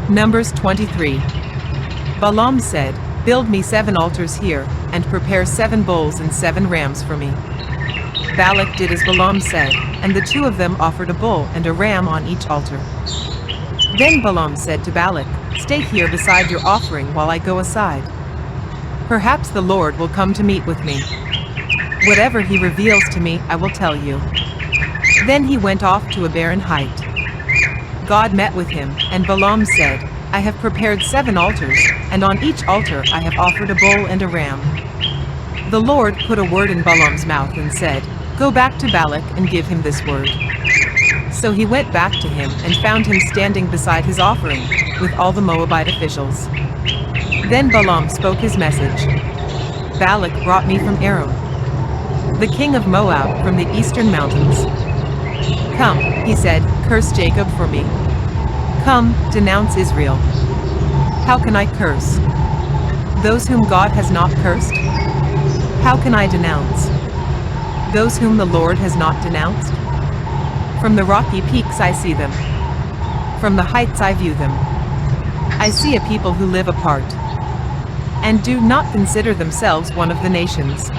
Numbers 23. Balaam said, "Build me 7 altars here, and prepare 7 bulls and 7 rams for me." Balak did as Balaam said, and the 2 of them offered a bull and a ram on each altar. Then Balaam said to Balak, "Stay here beside your offering while I go aside. Perhaps the Lord will come to meet with me. Whatever he reveals to me, I will tell you." Then he went off to a barren height. God met with him, and Balaam said, "I have prepared 7 altars, and on each altar I have offered a bull and a ram." The Lord put a word in Balaam's mouth and said, "Go back to Balak and give him this word." So he went back to him and found him standing beside his offering, with all the Moabite officials. Then Balaam spoke his message. "Balak brought me from Aram, the king of Moab from the eastern mountains. Come," he said, "curse Jacob for me. Come, denounce Israel." "How can I curse those whom God has not cursed? How can I denounce those whom the Lord has not denounced? From the rocky peaks I see them. From the heights I view them. I see a people who live apart and do not consider themselves one of the nations.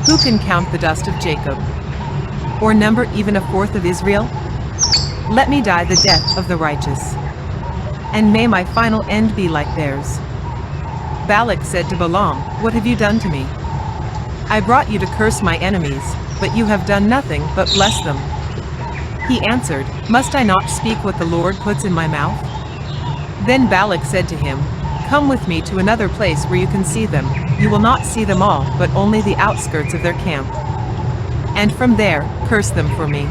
Who can count the dust of Jacob, or number even a fourth of Israel? Let me die the death of the righteous, and may my final end be like theirs." Balak said to Balaam, "What have you done to me? I brought you to curse my enemies, but you have done nothing but bless them." He answered, "Must I not speak what the Lord puts in my mouth?" Then Balak said to him, "Come with me to another place where you can see them. You will not see them all, but only the outskirts of their camp. And from there, curse them for me."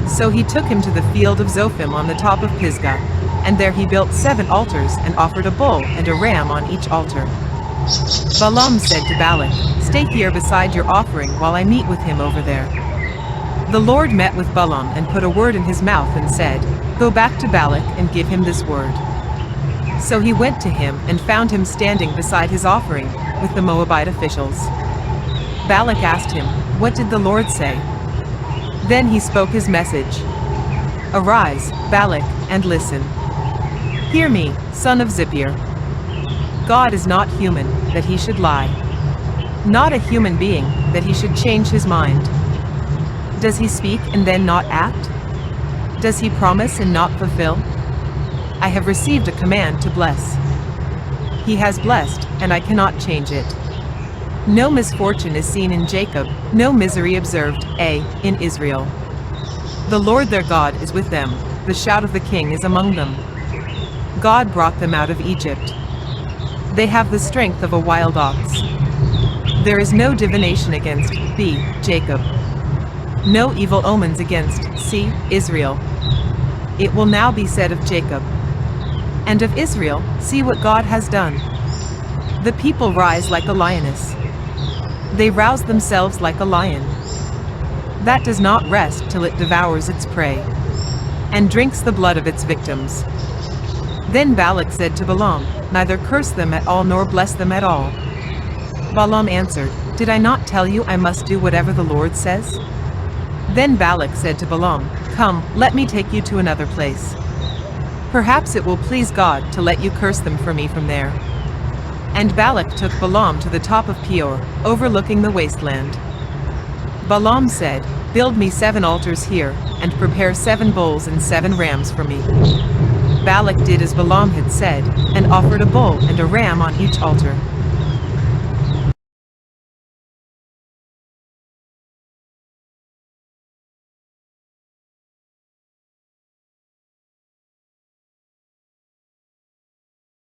So he took him to the field of Zophim on the top of Pisgah, and there he built 7 altars and offered a bull and a ram on each altar. Balaam said to Balak, "Stay here beside your offering while I meet with him over there." The Lord met with Balaam and put a word in his mouth and said, "Go back to Balak and give him this word." So he went to him and found him standing beside his offering, with the Moabite officials. Balak asked him, "What did the Lord say?" Then he spoke his message. "Arise, Balak, and listen. Hear me, son of Zippor. God is not human, that he should lie. Not a human being, that he should change his mind. Does he speak and then not act? Does he promise and not fulfill? I have received a command to bless. He has blessed, and I cannot change it. No misfortune is seen in Jacob, no misery observed, in Israel. The Lord their God is with them, the shout of the king is among them. God brought them out of Egypt. They have the strength of a wild ox. There is no divination against thee, Jacob. No evil omens against Israel. It will now be said of Jacob and of Israel, see what God has done. The people rise like a lioness. They rouse themselves like a lion that does not rest till it devours its prey and drinks the blood of its victims." Then Balak said to Balaam, "Neither curse them at all nor bless them at all." Balaam answered, "Did I not tell you I must do whatever the Lord says?" Then Balak said to Balaam, "Come, let me take you to another place. Perhaps it will please God to let you curse them for me from there." And Balak took Balaam to the top of Peor, overlooking the wasteland. Balaam said, "Build me 7 altars here, and prepare 7 bulls and 7 rams for me." Balak did as Balaam had said, and offered a bull and a ram on each altar.